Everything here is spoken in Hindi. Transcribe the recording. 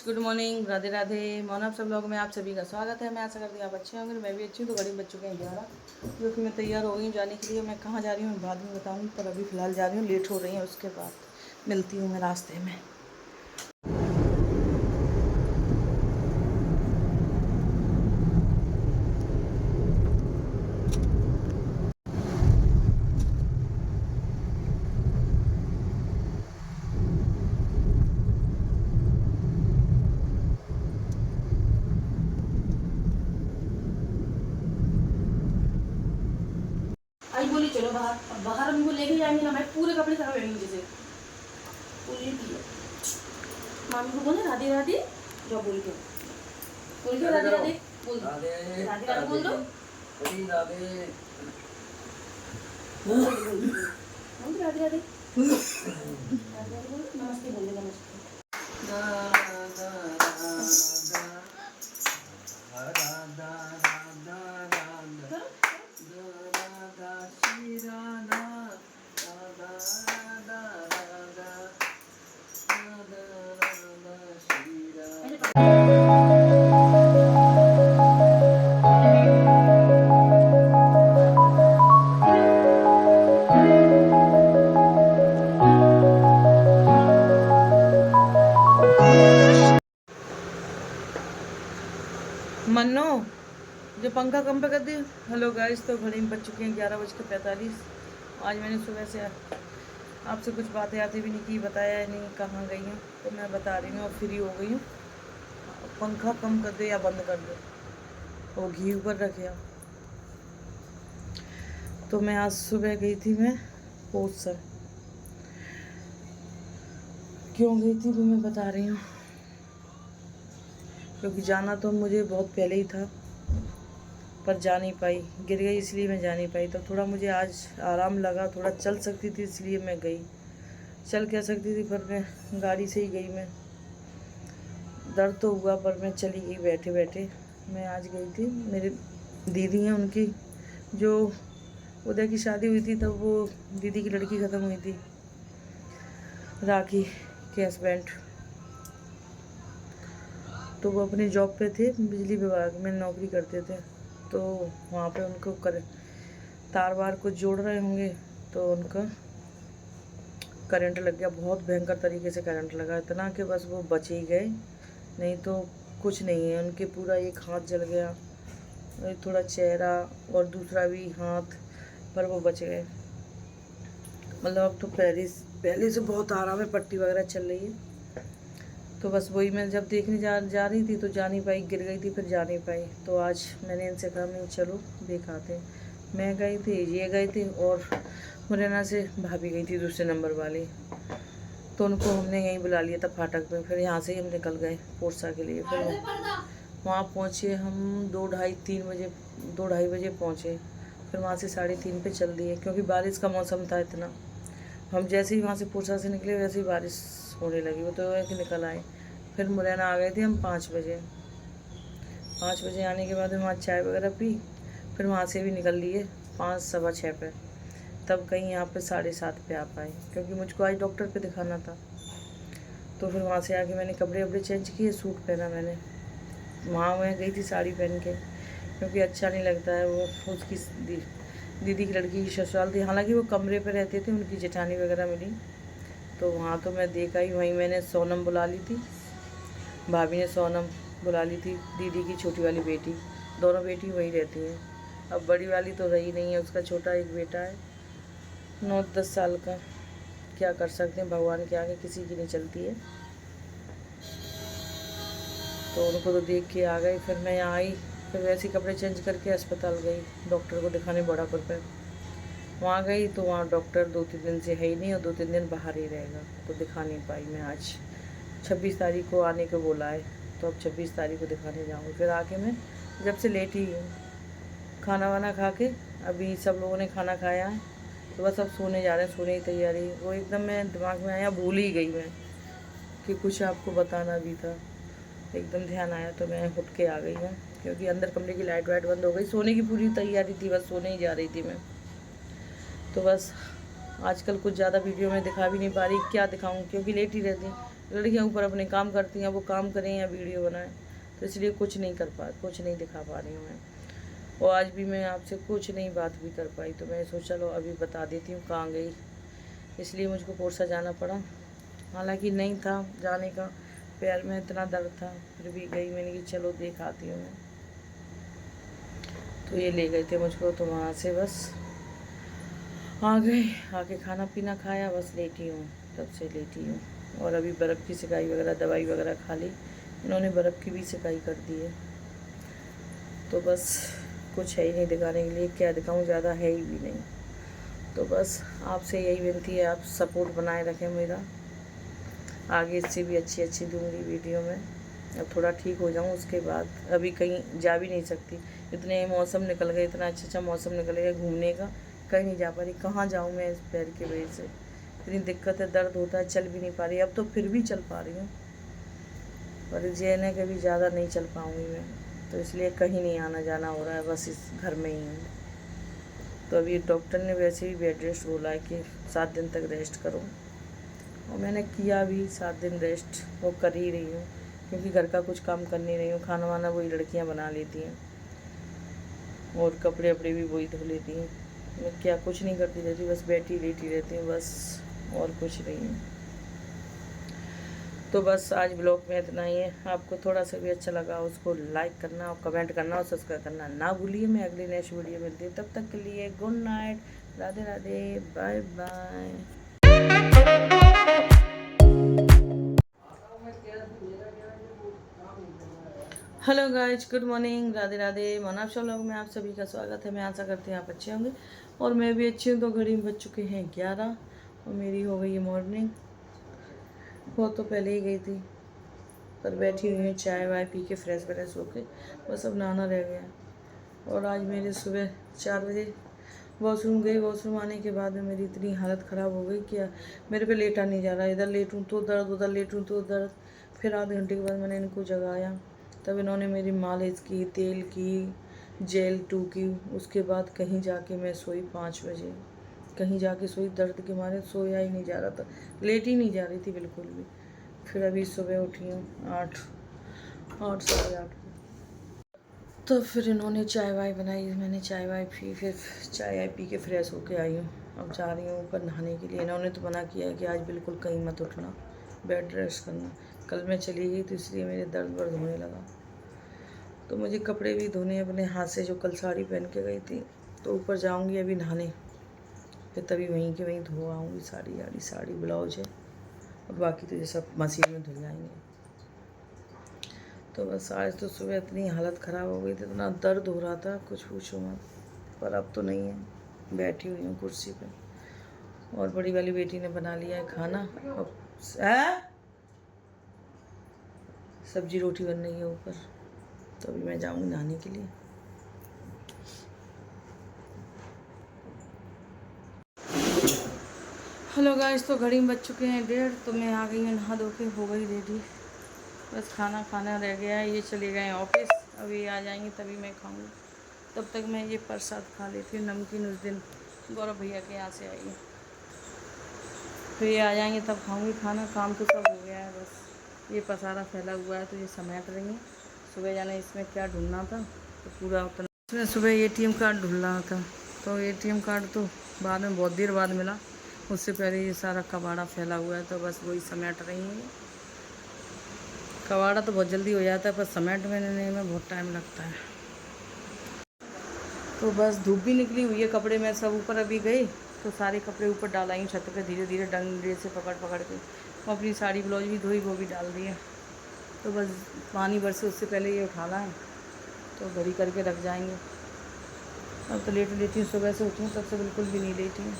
Good morning, Radhe Radhe. मोहन सब लोगों में आप सभी का स्वागत है। मैं आशा करती हूँ आप अच्छे होंगे। मैं भी अच्छी हूँ। तो घड़ी बज चुके हैं 11, जो कि मैं तैयार हो गई हूँ जाने के लिए। मैं कहाँ जा रही हूँ बाद में बताऊँगी, पर अभी फ़िलहाल जा रही हूँ। लेट हो रही है, उसके बाद मिलती हूँ मैं रास्ते में। आई बोली चलो बाहर। अब बाहर हमको लेके जाएंगे ना, मैं पूरे कपड़े खराब रहेंगे जैसे पूरी की। मामी को बोले राधे राधे, जो बोल के राधे राधे बोल दो, राधे राधे बोल दो, राधे राधे बोलो, नमस्ते बोल दो, नमस्ते। मन्नो जो पंखा कम पे कर दी। हेलो गाइस, तो घड़ी में बज चुके हैं 11:45। आज मैंने सुबह से आपसे कुछ बातें आती भी नहीं की, बताया नहीं कहाँ गई हूँ। तो मैं बता रही हूँ, अब फ्री हो गई हूँ। पंखा कम कर दे या बंद कर दे, वो घी ऊपर रखे। तो मैं आज सुबह गई थी मैं पोस्टर। क्यों गई थी वो मैं बता रही हूँ। क्योंकि जाना तो मुझे बहुत पहले ही था, पर जा नहीं पाई, गिर गई इसलिए मैं जा नहीं पाई। तो थोड़ा मुझे आज आराम लगा, थोड़ा चल सकती थी इसलिए मैं गई। चल क्या सकती थी, पर मैं गाड़ी से ही गई। मैं दर्द तो हुआ, पर मैं चली गई बैठे बैठे। मैं आज गई थी, मेरे दीदी हैं, उनकी जो उदय की शादी हुई थी, तब वो दीदी की लड़की ख़त्म हुई थी, राखी के हस्बैंड। तो वो अपनी जॉब पे थे, बिजली विभाग में नौकरी करते थे। तो वहाँ पे उनको तार वार कुछ जोड़ रहे होंगे, तो उनका करंट लग गया। बहुत भयंकर तरीके से करंट लगा, इतना कि बस वो बच ही गए, नहीं तो कुछ नहीं है। उनके पूरा एक हाथ जल गया, थोड़ा चेहरा और दूसरा भी हाथ, पर वो बच गए। मतलब अब तो पहले से बहुत आराम है, पट्टी वगैरह चल रही है। तो बस वही मैं जब देखने जा रही थी तो जा नहीं पाई, गिर गई थी, फिर जा नहीं पाई। तो आज मैंने इनसे कहा मैं चलो दिखाते। मैं गई थी, ये गए थे, और मुरैना से भाभी गई थी दूसरे नंबर वाली। तो उनको हमने यहीं बुला लिया था फाटक पे। फिर यहाँ से ही हम निकल गए पोरसा के लिए। फिर वहाँ पहुँचे हम 2 ढाई बजे पहुँचे। फिर वहाँ से 3:30 पे चल दिए, क्योंकि बारिश का मौसम था इतना। हम जैसे ही वहाँ से पोरसा से निकले वैसे ही बारिश होने लगी, वो तो है कि निकल आए। फिर मुरैना आ गए थे हम 5 बजे। 5 बजे आने के बाद वहाँ चाय वगैरह पी। फिर वहाँ से भी निकल लिए 5 सवा 6 पे। तब कहीं यहाँ पे 7:30 पे आ पाए, क्योंकि मुझको आज डॉक्टर पे दिखाना था। तो फिर वहाँ से आके मैंने कपड़े वपड़े चेंज किए, सूट पहना मैंने। वहाँ मैं गई थी साड़ी पहन के, क्योंकि अच्छा नहीं लगता है। वो उसकी दीदी की लड़की की ससुराल थी, हालांकि वो कमरे पे रहते थे, उनकी जेठानी वगैरह मिली। तो वहाँ तो मैं देखा ही, वहीं मैंने सोनम बुला ली थी, भाभी ने सोनम बुला ली थी, दीदी की छोटी वाली बेटी। दोनों बेटी वहीं रहती हैं। अब बड़ी वाली तो रही नहीं है, उसका छोटा एक बेटा है 9-10 साल का। क्या कर सकते हैं, भगवान के आगे किसी की नहीं चलती है। तो उनको तो देख के आ गई। फिर मैं यहाँ आई, फिर वैसे ही कपड़े चेंज करके अस्पताल गई डॉक्टर को दिखाने बड़ापुर पे। वहाँ गई तो वहाँ डॉक्टर 2-3 दिन से है ही नहीं, और 2-3 दिन बाहर ही रहेगा। तो दिखा नहीं पाई मैं। आज 26 तारीख को आने को बोला है, तो अब 26 तारीख को दिखाने जाऊँगी। फिर आके मैं जब से लेट ही हूँ, खाना वाना खा के। अभी सब लोगों ने खाना खाया है, तो बस अब सोने जा रहे हैं, सोने की तैयारी। वो एकदम मैं दिमाग में आया, भूल ही गई मैं कि कुछ आपको बताना भी था। एकदम ध्यान आया तो मैं उठ के आ गई हूँ, क्योंकि अंदर कमरे की लाइट वाइट बंद हो गई। सोने की पूरी तैयारी थी, बस सोने ही जा रही थी मैं। तो बस आजकल कुछ ज़्यादा वीडियो में दिखा भी नहीं पा रही, क्या दिखाऊँ, क्योंकि लेट ही रहती हैं लड़कियाँ, ऊपर अपने काम करती हैं, वो काम करें या वीडियो बनाएं, तो इसलिए कुछ नहीं दिखा पा रही हूँ मैं। और आज भी मैं आपसे कुछ नहीं बात भी कर पाई, तो मैं सोचा लो अभी बता देती हूँ कहाँ गई। इसलिए मुझको पोरसा जाना पड़ा, हालांकि नहीं था जाने का, पैर में इतना दर्द था, फिर भी गई। मैंने कि चलो देख आती हूँ मैं। तो ये ले गए थे मुझको, तो वहाँ से बस आ गए, आके खाना पीना खाया, बस लेटी हूँ, तब से लेटी हूँ। और अभी बर्फ़ की सिकाई वगैरह, दवाई वगैरह खा ली, इन्होंने बर्फ़ की भी सिकाई कर दी है। तो बस कुछ है ही नहीं दिखाने के लिए, क्या दिखाऊँ, ज़्यादा है ही भी नहीं। तो बस आपसे यही विनती है, आप सपोर्ट बनाए रखें मेरा, आगे इससे भी अच्छी दूँगी वीडियो में। अब थोड़ा ठीक हो जाऊँ उसके बाद, अभी कहीं जा भी नहीं सकती, इतने मौसम निकल गए, इतना अच्छा मौसम निकल गया घूमने का, कहीं नहीं जा पा रही। कहाँ जाऊँ मैं इस पैर की वजह से, इतनी दिक्कत है, दर्द होता है, चल भी नहीं पा रही। अब तो फिर भी चल पा रही हूँ, पर जेने के भी ज़्यादा नहीं चल पाऊँगी मैं, तो इसलिए कहीं नहीं आना जाना हो रहा है, बस इस घर में ही हूँ। तो अभी डॉक्टर ने वैसे ही बेड रेस्ट बोला है कि 7 दिन तक रेस्ट करो, और मैंने किया भी 7 दिन रेस्ट, वो कर ही रही हूँ, क्योंकि घर का कुछ काम कर नहीं रही हूँ। खाना वाना वही लड़कियाँ बना लेती हैं, और कपड़े वपड़े भी वही धो लेती हैं। मैं क्या कुछ नहीं करती रहती, बस बैठी लेटी रहती हूँ बस, और कुछ नहीं है। तो बस आज ब्लॉग में इतना ही है। आपको थोड़ा सा भी अच्छा लगा उसको लाइक करना और कमेंट करना और सब्सक्राइब करना ना भूलिए। मैं अगली नेक्स्ट वीडियो मिलती हूँ, तब तक के लिए good night, Radhe Radhe, bye bye. Hello guys, good morning, Radhe Radhe. Manav vlog में आप सभी का स्वागत है। मैं आशा करती हूँ आप अच्छे होंगे, और मैं भी अच्छी हूँ। तो घड़ी में बज चुके हैं 11, और मेरी हो गई है मॉर्निंग। बहुत तो पहले ही गई थी, पर बैठी हुई हूँ चाय वाय पी के फ्रेश व्रेश होके, बस अब नहाना रह गया। और आज मेरे सुबह 4 बजे वॉशरूम गई। वॉशरूम आने के बाद में मेरी इतनी हालत ख़राब हो गई कि मेरे पे लेटा नहीं जा रहा, इधर लेटूँ तो दर्द, उधर लेटूँ तो दर्द। फिर आधे घंटे के बाद मैंने इनको जगाया, तब इन्होंने मेरी मालिश की, तेल की, जेल टू की। उसके बाद कहीं जाके मैं सोई 5 बजे, कहीं जाके सोई, दर्द के मारे सोया ही नहीं जा रहा था, लेट ही नहीं जा रही थी बिल्कुल भी। फिर अभी सुबह उठी हूँ 8 साढ़े 8। तो फिर इन्होंने चाय वाय बनाई, मैंने चाय वाय पी, फिर चाय वाय पी के फ्रेश होके आई हूँ। अब जा रही हूँ ऊपर नहाने के लिए। इन्होंने तो मना किया है कि आज बिल्कुल कहीं मत उठना, बेड रेस्ट करना। कल मैं चली गई तो इसलिए मेरे दर्द वर्द होने लगा, तो मुझे कपड़े भी धोने अपने हाथ से, जो कल साड़ी पहन के गई थी। तो ऊपर जाऊँगी अभी नहाने, फिर तभी वहीं के वहीं धो आऊँगी। साड़ी ब्लाउज है, और बाकी तो ये सब मशीन में धुल जाएंगे। तो बस आज तो सुबह इतनी हालत ख़राब हो गई थी, इतना दर्द हो रहा था कुछ पूछो मत, पर अब तो नहीं है। बैठी हुई हूँ कुर्सी पे, और बड़ी वाली बेटी ने बना लिया है खाना। अब सब्जी रोटी बन रही है ऊपर, तो अभी मैं जाऊँगी नहाने के लिए। हेलो गाइस, तो घड़ी में बज चुके हैं 1:30, तो मैं आ गई हूँ नहा धो के, हो गई रेडी। बस खाना खाना रह गया है, ये चले गए ऑफिस, अभी आ जाएंगे तभी मैं खाऊंगी। तब तक मैं ये प्रसाद खा लेती हूँ, नमकीन उस दिन गौरव भैया के यहाँ से आई है, फिर ये आ जाएंगे तब खाऊंगी खाना। काम तो सब हो गया है, बस ये पसारा फैला हुआ है, तो ये समेट रही है। सुबह जाने इसमें क्या ढूंढना था, तो पूरा उतना इसमें सुबह ATM कार्ड ढूंढ रहा था, तो ATM कार्ड तो बाद में बहुत देर बाद मिला, उससे पहले ये सारा कबाड़ा फैला हुआ है, तो बस वही समेट रही है। कबाड़ा तो बहुत जल्दी हो जाता है, पर समेटने में बहुत टाइम लगता है। तो बस धूप भी निकली हुई है, कपड़े मैं सब ऊपर अभी गई, तो सारे कपड़े ऊपर डाल आई हूँ छत पे, धीरे धीरे डंडे से पकड़ पकड़ के। अपनी साड़ी ब्लाउज भी धोई, वो भी डाल दी है। तो बस पानी बरसे उससे पहले ये उठाना है, तो घड़ी करके रख जाएंगे। अब तो लेटी हूँ, सुबह से उठी हूँ तब से बिल्कुल भी नहीं लेटी हूँ।